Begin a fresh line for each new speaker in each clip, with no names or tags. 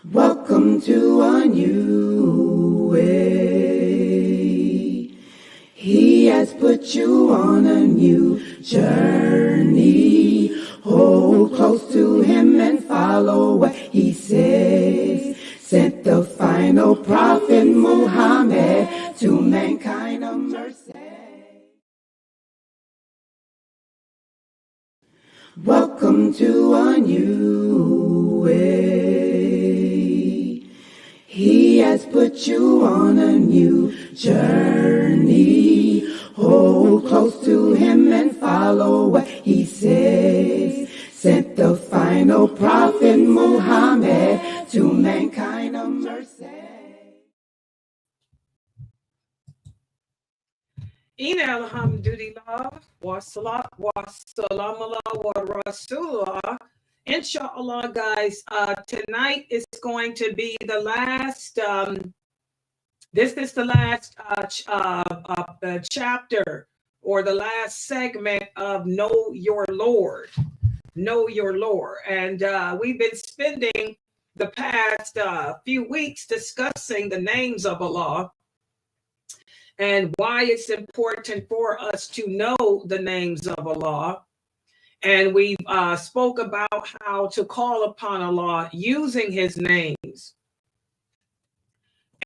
Welcome to a new way. He has put you on a new journey. Hold close to him and follow what he says. Sent the final prophet Muhammad to mankind a mercy. Welcome to a new way. He has put you on a new journey. Hold close to him and follow what he says. Sent the final prophet Muhammad to mankind a mercy.
Ina alhamdulillah wa salam wa rasulullah. Inshallah, guys, tonight is going to be the last, this is the last chapter or the last segment of Know Your Lord. Know Your Lord. And we've been spending the past few weeks discussing the names of Allah and why it's important for us to know the names of Allah. And we spoke about how to call upon Allah using his names.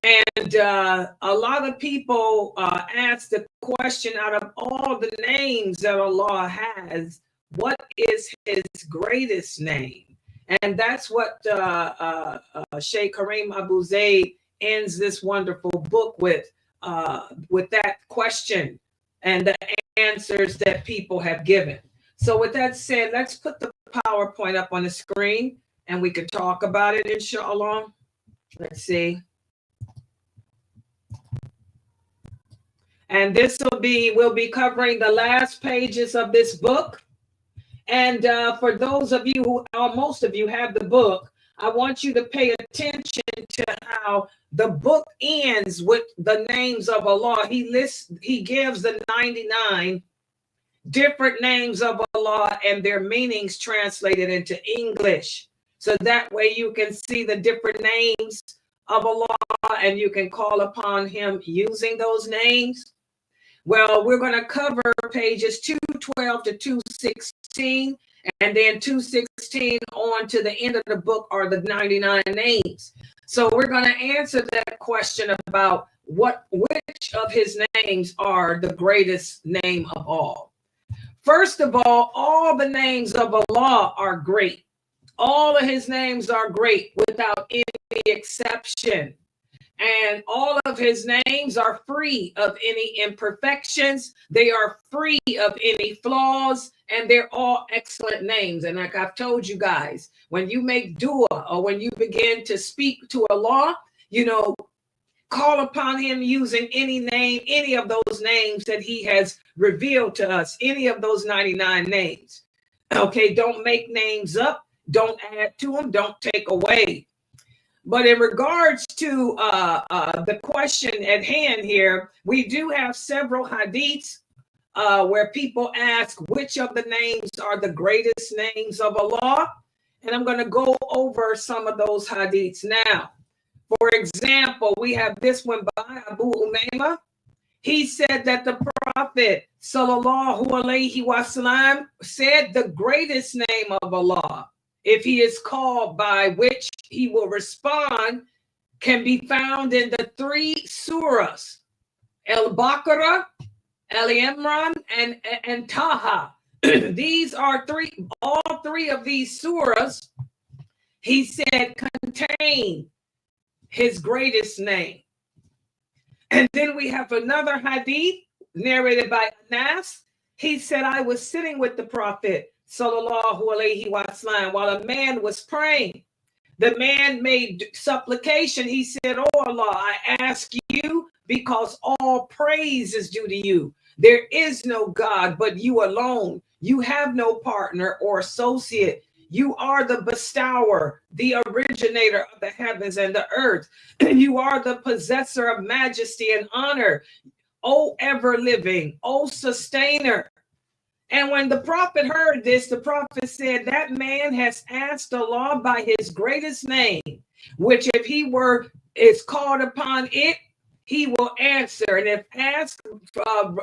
And a lot of people ask the question, out of all the names that Allah has, what is his greatest name? And that's what Sheikh Kareem Abu Zayd ends this wonderful book with that question and the answers that people have given. So with that said, let's put the PowerPoint up on the screen and we can talk about it, inshallah. Let's see. And this we'll be covering the last pages of this book. And for those of you who, most of you have the book, I want you to pay attention to how the book ends with the names of Allah. He gives the 99 different names of Allah and their meanings translated into English. So that way you can see the different names of Allah and you can call upon him using those names. Well, we're going to cover pages 212 to 216, and then 216 on to the end of the book are the 99 names. So we're going to answer that question about which of his names are the greatest name of all. First of all the names of Allah are great. All of his names are great without any exception. And all of his names are free of any imperfections. They are free of any flaws, and they're all excellent names. And like I've told you guys, when you make dua or when you begin to speak to Allah, call upon him using any name, any of those names that he has revealed to us, any of those 99 names. Okay, don't make names up. Don't add to them. Don't take away. But in regards to the question at hand here, we do have several hadiths where people ask which of the names are the greatest names of Allah. And I'm going to go over some of those hadiths now. For example, we have this one by Abu Umayma. He said that the Prophet sallallahu alaihi wasallam said the greatest name of Allah, if he is called by which he will respond, can be found in the 3 surahs, Al-Baqarah, Al-Imran, and Taha. These are all three of these surahs, he said, contain his greatest name. And then we have another hadith narrated by Anas. He said, I was sitting with the Prophet sallallahu alaihi wasallam while a man was praying. The man made supplication. He said, oh Allah, I ask you because all praise is due to you. There is no God but you alone. You have no partner or associate. You are the bestower, the originator of the heavens and the earth. You are the possessor of majesty and honor. O ever living, O sustainer. And when the prophet heard this, the prophet said, that man has asked Allah by his greatest name. which if he is called upon it, he will answer. And if asked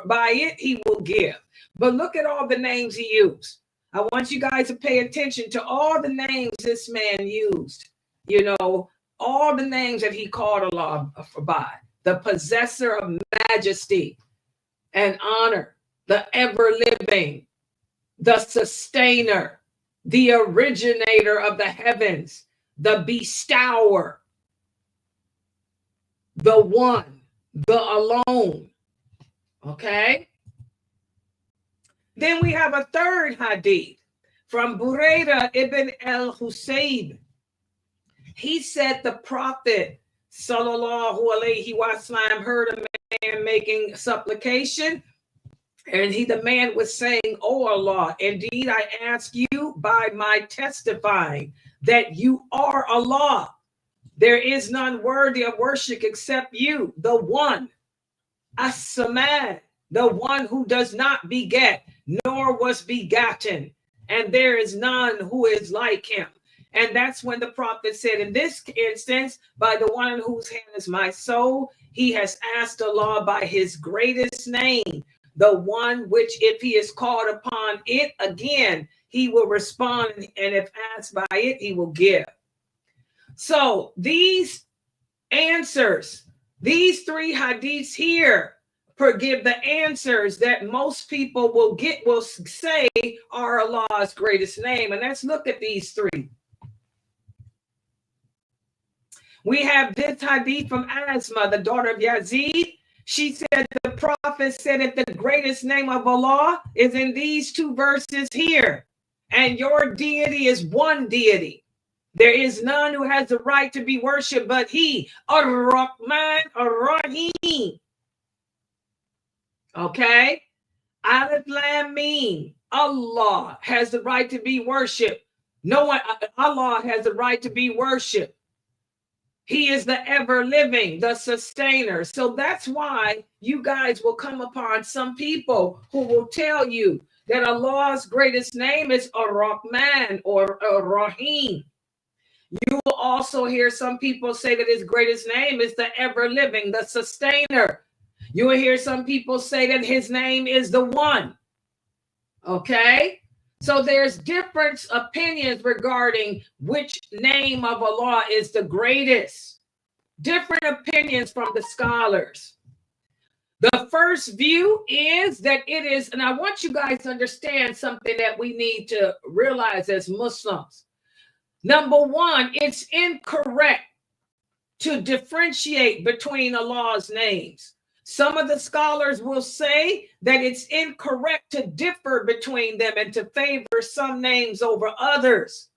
by it, he will give. But look at all the names he used. I want you guys to pay attention to all the names this man used. You know, all the names that he called Allah by. The possessor of majesty and honor, the ever-living, the sustainer, the originator of the heavens, the bestower, the one, the alone. Okay? Then we have a third hadith from Burayda ibn al-Husayb. He said the Prophet sallallahu alaihi wasallam heard a man making supplication, and the man was saying, "O Allah, indeed I ask you by my testifying that you are Allah. There is none worthy of worship except you, the one, As-Samad, the one who does not beget, nor was begotten, and there is none who is like him." And that's when the Prophet said, in this instance, by the one in whose hand is my soul, he has asked Allah by his greatest name, the one which if he is called upon it again, he will respond, and if asked by it, he will give. So these answers, these three hadiths here, give the answers that most people will say are Allah's greatest name. And let's look at these three. We have this hadith from Asma, the daughter of Yazid. She said the Prophet said that the greatest name of Allah is in these two verses here. And your deity is one deity. There is none who has the right to be worshipped but he, Ar-Rahman Ar-Rahim. Okay? Alif Lam Mim. Allah has the right to be worshipped. No one, Allah has the right to be worshipped. He is the ever living, the sustainer. So that's why you guys will come upon some people who will tell you that Allah's greatest name is Ar-Rahman or Ar-Rahim. You will also hear some people say that his greatest name is the ever living, the sustainer. You will hear some people say that his name is the one. Okay? So there's different opinions regarding which name of Allah is the greatest. Different opinions from the scholars. The first view is that it is, and I want you guys to understand something that we need to realize as Muslims. Number one, it's incorrect to differentiate between Allah's names. Some of the scholars will say that it's incorrect to differ between them and to favor some names over others.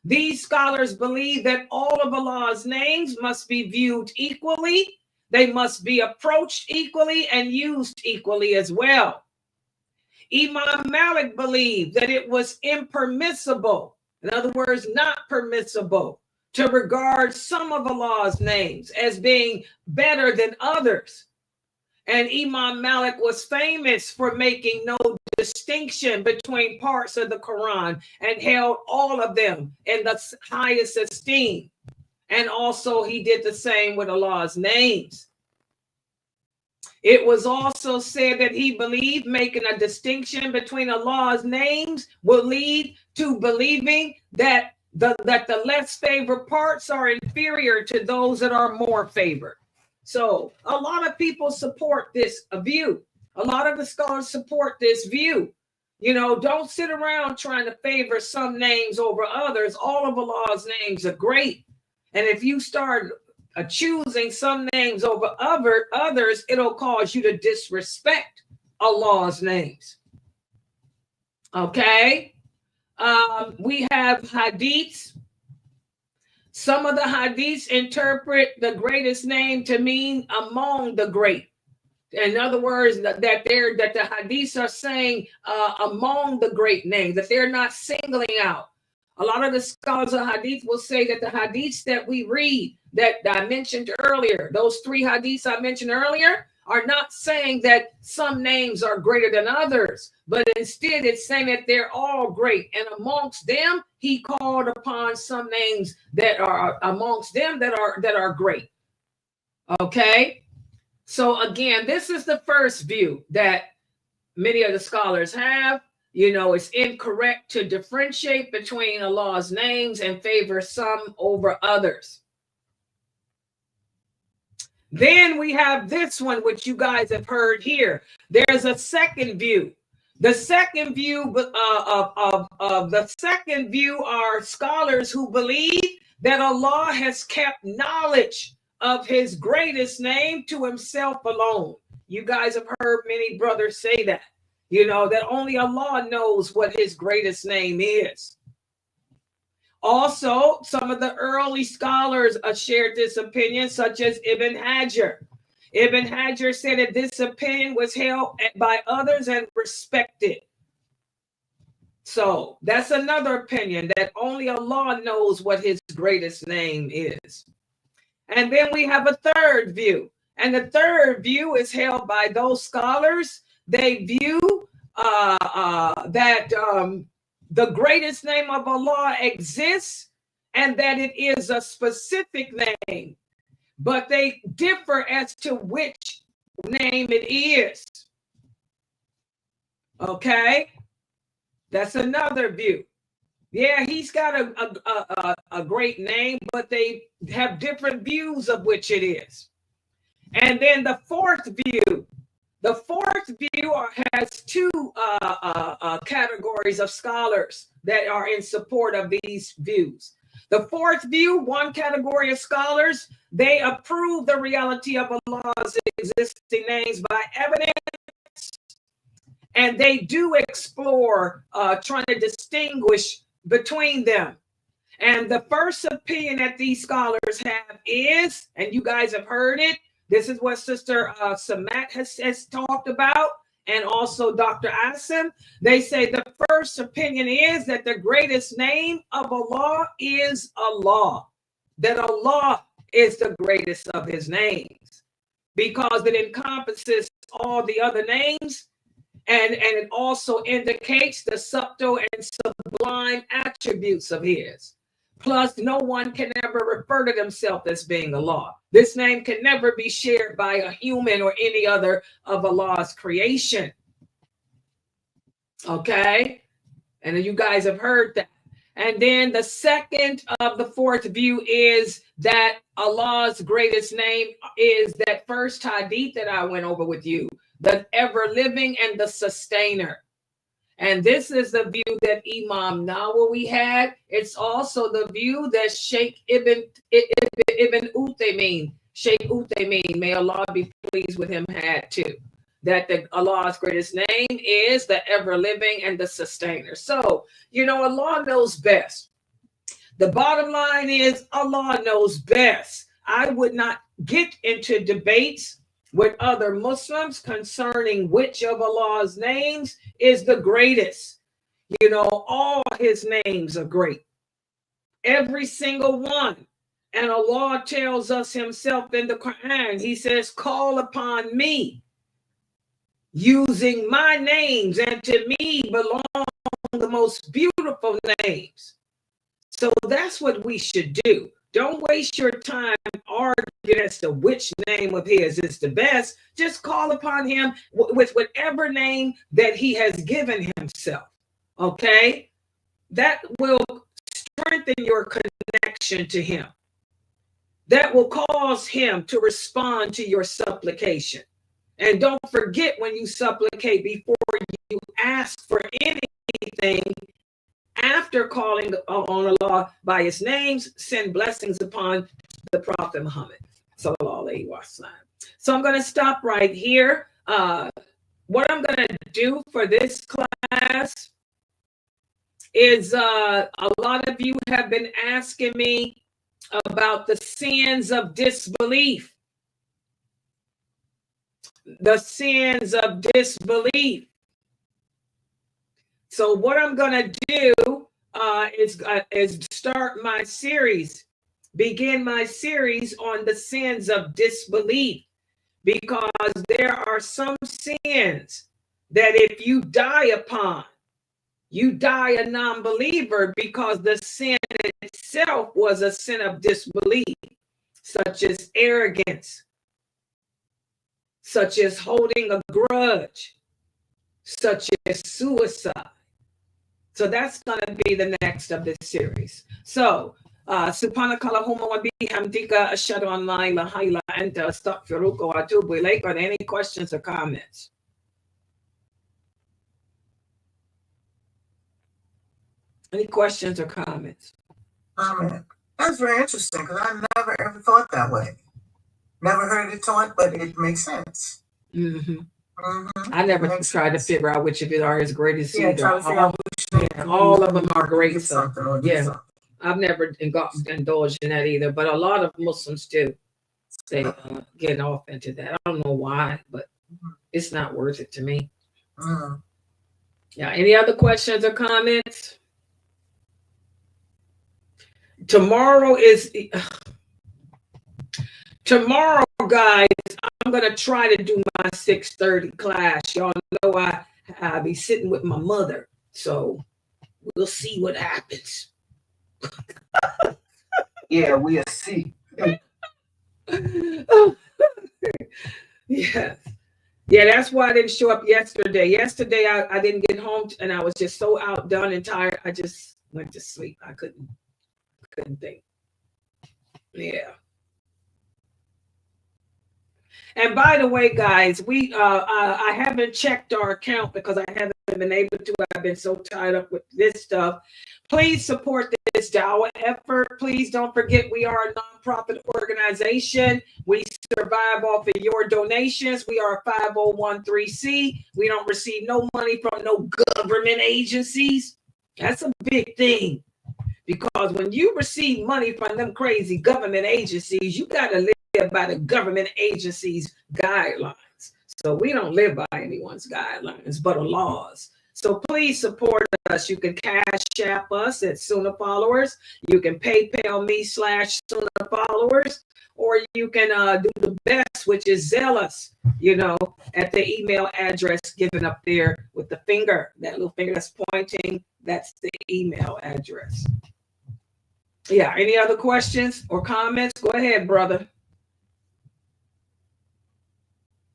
These scholars believe that all of Allah's names must be viewed equally. They must be approached equally and used equally as well. Imam Malik believed that it was impermissible, in other words, not permissible, to regard some of Allah's names as being better than others. And Imam Malik was famous for making no distinction between parts of the Quran and held all of them in the highest esteem. And also he did the same with Allah's names. It was also said that he believed making a distinction between Allah's names will lead to believing that the less favored parts are inferior to those that are more favored. So a lot of people support this view. A lot of the scholars support this view. You know, don't sit around trying to favor some names over others. All of Allah's names are great. And if you start choosing some names over others, it'll cause you to disrespect Allah's names. Okay? We have hadiths. Some of the hadiths interpret the greatest name to mean among the great. In other words, that the hadiths are saying among the great names, that they're not singling out. A lot of the scholars of hadith will say that the hadiths that we read, that I mentioned earlier, those three hadiths I mentioned earlier, are not saying that some names are greater than others, but instead it's saying that they're all great. And amongst them, he called upon some names that are amongst them that are great. Okay. So again, this is the first view that many of the scholars have. You know, it's incorrect to differentiate between Allah's names and favor some over others. Then we have this one, which you guys have heard here. There's a second view. The second view of the second view are scholars who believe that Allah has kept knowledge of his greatest name to himself alone. You guys have heard many brothers say that, you know, that only Allah knows what his greatest name is. Also, some of the early scholars shared this opinion, such as Ibn Hajar. Ibn Hajar said that this opinion was held by others and respected. So that's another opinion, that only Allah knows what his greatest name is. And then we have a third view. And the third view is held by those scholars. They view that the greatest name of Allah exists and that it is a specific name, but they differ as to which name it is. Okay, that's another view. Yeah, he's got a great name, but they have different views of which it is. And then the fourth view. The fourth view has two categories of scholars that are in support of these views. The fourth view, one category of scholars, they approve the reality of Allah's existing names by evidence, and they do explore trying to distinguish between them. And the first opinion that these scholars have is, and you guys have heard it, this is what Sister Samat has talked about, and also Dr. Asim. They say the first opinion is that the greatest name of Allah is Allah, that Allah is the greatest of his names, because it encompasses all the other names, and it also indicates the subtle and sublime attributes of his. Plus, no one can ever refer to themselves as being Allah. This name can never be shared by a human or any other of Allah's creation. Okay? And you guys have heard that. And then the second of the fourth view is that Allah's greatest name is that first hadith that I went over with you, the ever-living and the sustainer. And this is the view that Imam Nawawi had. It's also the view that Sheikh Ibn Uthaymeen, may Allah be pleased with him, had too. That Allah's greatest name is the ever-living and the sustainer. So, you know, Allah knows best. The bottom line is Allah knows best. I would not get into debates with other Muslims concerning which of Allah's names is the greatest. You know, all his names are great. Every single one. And Allah tells us himself in the Quran, he says, call upon me using my names, and to me belong the most beautiful names. So that's what we should do. Don't waste your time arguing as to which name of his is the best. Just call upon him with whatever name that he has given himself. Okay? That will strengthen your connection to him. That will cause him to respond to your supplication. And don't forget, when you supplicate, before you ask for anything, after calling on Allah by his names, send blessings upon the Prophet Muhammad. So I'm going to stop right here. What I'm going to do for this class is a lot of you have been asking me about the sins of disbelief. The sins of disbelief. So what I'm going to do is start my series, begin my series on the sins of disbelief, because there are some sins that if you die upon, you die a non-believer, because the sin itself was a sin of disbelief, such as arrogance, such as holding a grudge, such as suicide. So that's going to be the next of this series. So, Subhanakallahumma wa bihamdika ashhadu an la ilaha illa anta astaghfiruka wa atubu ilaik. Are there any questions or comments? Any questions or comments?
That's very interesting, because I never ever thought that way. Never heard it taught, but it makes sense.
I never tried to figure out which of it are his greatest seed.
Yeah,
all of them are great.
So,
yeah, I've never indulged in that either, but a lot of Muslims do. They get off into that. I don't know why, but it's not worth it to me. Yeah. Any other questions or comments? Tomorrow, guys, I'm going to try to do my 6:30 class. Y'all know I be sitting with my mother, so we'll see what happens.
Yeah, we'll see.
Yeah. Yeah, that's why I didn't show up yesterday. Yesterday, I didn't get home, and I was just so outdone and tired. I just went to sleep. I couldn't think. Yeah. And by the way, guys, I haven't checked our account because I haven't been able to. I've been so tied up with this stuff. Please support this dawah effort. Please don't forget we are a nonprofit organization. We survive off of your donations. We are a 501(c)(3). We don't receive no money from no government agencies. That's a big thing, because when you receive money from them crazy government agencies, you got to live by the government agency's guidelines. So we don't live by anyone's guidelines but Allah's. So please support us. You can Cash App us at Sunnahfollowers. You can PayPal me /Sunnahfollowers, or you can do the best, which is Zealous, at the email address given up there with the finger, that little finger that's pointing. That's the email address. Yeah. Any other questions or comments? Go ahead, brother.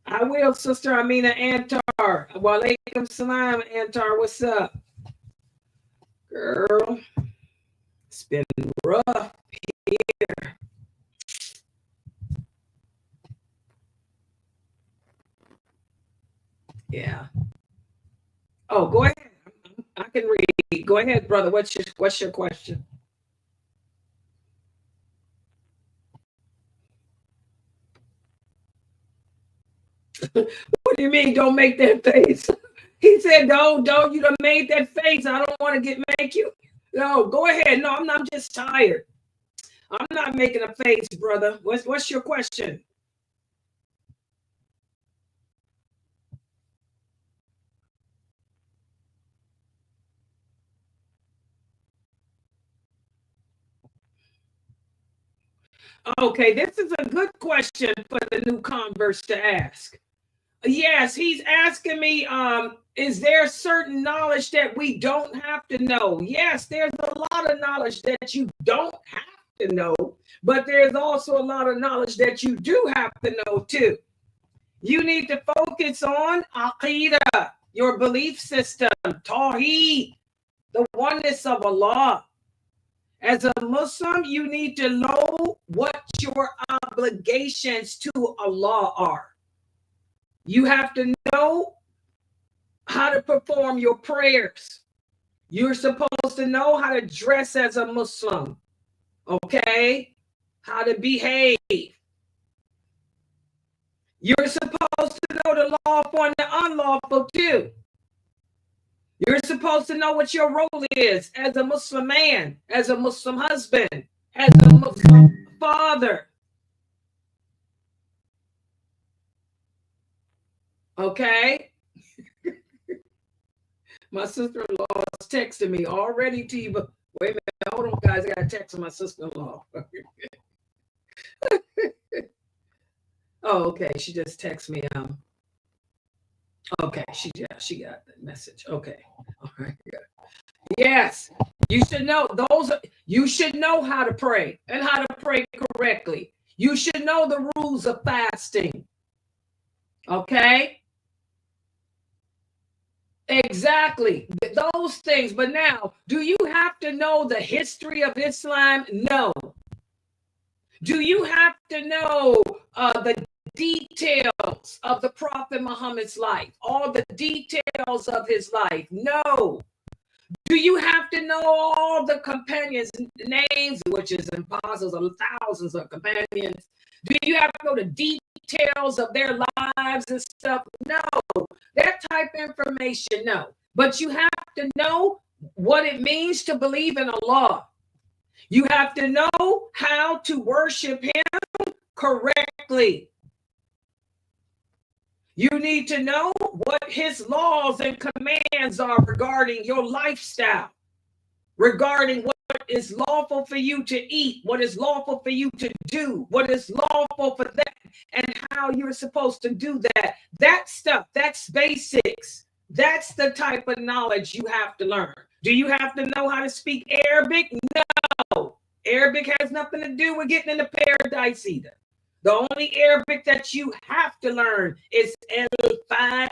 I will, Sister Amina Antar. Walaikum salam, Antar. What's up? Girl, it's been rough here. Yeah. Oh, go ahead. I can read. Go ahead, brother. What's your question? What do you mean, don't make that face? He said, don't, you done made that face. I don't want to make you. No, go ahead. No, I'm just tired. I'm not making a face, brother. What's your question? Okay, this is a good question for the new converts to ask. Yes, he's asking me, is there certain knowledge that we don't have to know? Yes, there's a lot of knowledge that you don't have to know, but there's also a lot of knowledge that you do have to know too. You need to focus on Aqidah, your belief system, Tawheed, the oneness of Allah. As a Muslim, you need to know what your obligations to Allah are. You have to know how to perform your prayers. You're supposed to know how to dress as a Muslim, okay? How to behave. You're supposed to know the lawful and the unlawful too. You're supposed to know what your role is as a Muslim man, as a Muslim husband, as a Muslim father. Okay? My sister-in-law is texting me already, Tiva. Wait a minute. Hold on, guys. I got to text my sister-in-law. Oh, okay. She just texted me. Okay. She got the message. Okay. All right. Yeah. Yes. You should know you should know how to pray and how to pray correctly. You should know the rules of fasting. Okay. Exactly. Those things. But now, do you have to know the history of Islam? No. Do you have to know the details of the Prophet Muhammad's life? All the details of his life? No. Do you have to know all the companions' names, which is impossible, thousands of companions? Do you have to know the details of their lives and stuff? No. That type of information, no. But you have to know what it means to believe in Allah. You have to know how to worship him correctly. You need to know what his laws and commands are regarding your lifestyle, regarding what is lawful for you to eat, what is lawful for you to do, what is lawful for that, and how you're supposed to do that. That stuff, that's basics. That's the type of knowledge you have to learn. Do you have to know how to speak Arabic? No. Arabic has nothing to do with getting into paradise either. The only Arabic that you have to learn is Al-Fatiha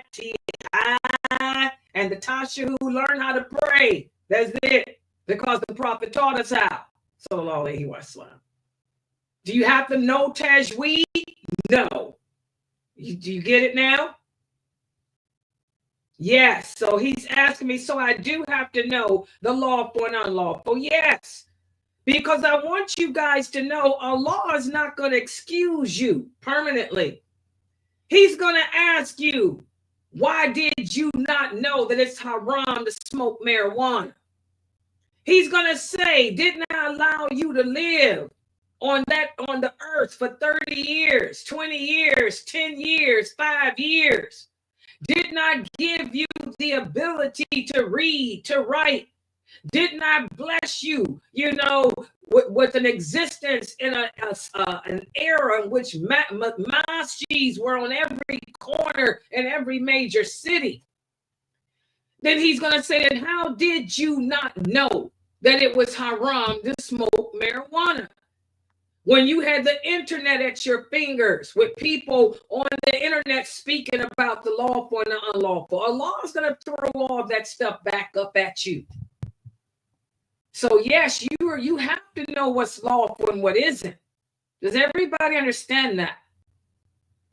and the Tasha who learn how to pray. That's it. Because the Prophet taught us how. Sallallahu Alaihi Wasallam. Do you have to know Tajweed? No. Do you get it now? Yes. So he's asking me, so I do have to know the lawful and unlawful. Yes. Because I want you guys to know Allah is not going to excuse you permanently. He's going to ask you, why did you not know that it's haram to smoke marijuana? He's going to say, didn't I allow you to live on the earth for 30 years, 20 years, 10 years, 5 years? Didn't I give you the ability to read, to write? Didn't I bless you, with an existence in an era in which mosques were on every corner in every major city? Then he's going to say, and how did you not know that it was haram to smoke marijuana? When you had the internet at your fingers with people on the internet speaking about the lawful and the unlawful, Allah is going to throw all that stuff back up at you. So yes, you have to know what's lawful and what isn't. Does everybody understand that?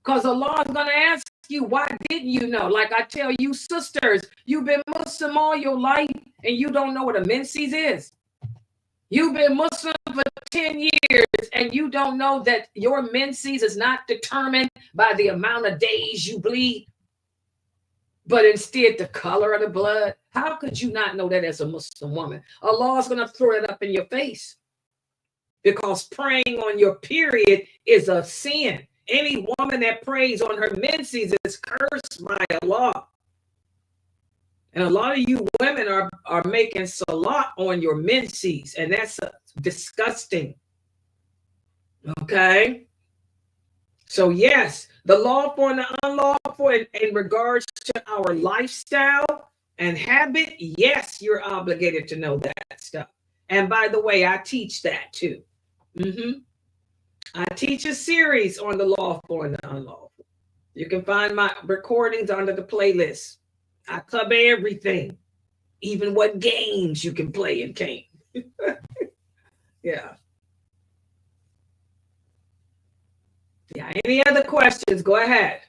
Because Allah is going to ask you, why didn't you know? Like I tell you sisters, you've been Muslim all your life and you don't know what a menses is. You've been Muslim for 10 years and you don't know that your menses is not determined by the amount of days you bleed, but instead the color of the blood. How could you not know that as a Muslim woman? Allah is going to throw it up in your face because praying on your period is a sin. Any woman that prays on her menses is cursed by Allah. And a lot of you women are making salat on your menses, and that's disgusting. Okay? So yes, the lawful and the unlawful in regards to our lifestyle and habit, yes, you're obligated to know that stuff. And by the way, I teach that too. I teach a series on the lawful and the unlawful. You can find my recordings under the playlist. I cover everything, even what games you can play and can't. Yeah. Yeah. Any other questions? Go ahead.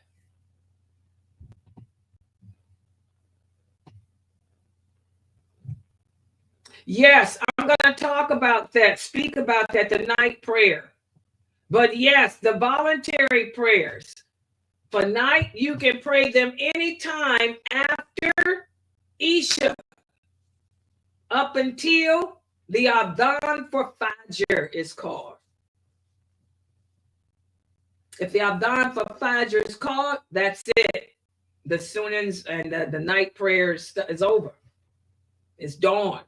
Yes, I'm going to talk about that, speak about that, the night prayer. But yes, the voluntary prayers. For night, you can pray them anytime after Isha up until the Adhan for Fajr is called. If the Adhan for Fajr is called, that's it. The Sunnahs and the night prayers is over. It's dawn.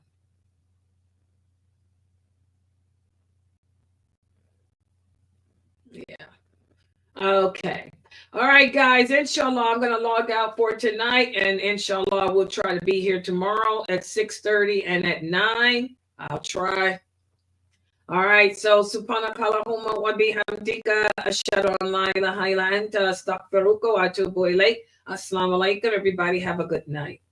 Yeah. Okay. All right, guys. Inshallah, I'm going to log out for tonight. And inshallah, we'll try to be here tomorrow at 6:30 and at 9. I'll try. All right. So, subhanakallahumma wa bihamdika ashhadu an la ilaha illa anta astaghfiruka wa atubu ilayk. Assalamu alaikum. Everybody have a good night.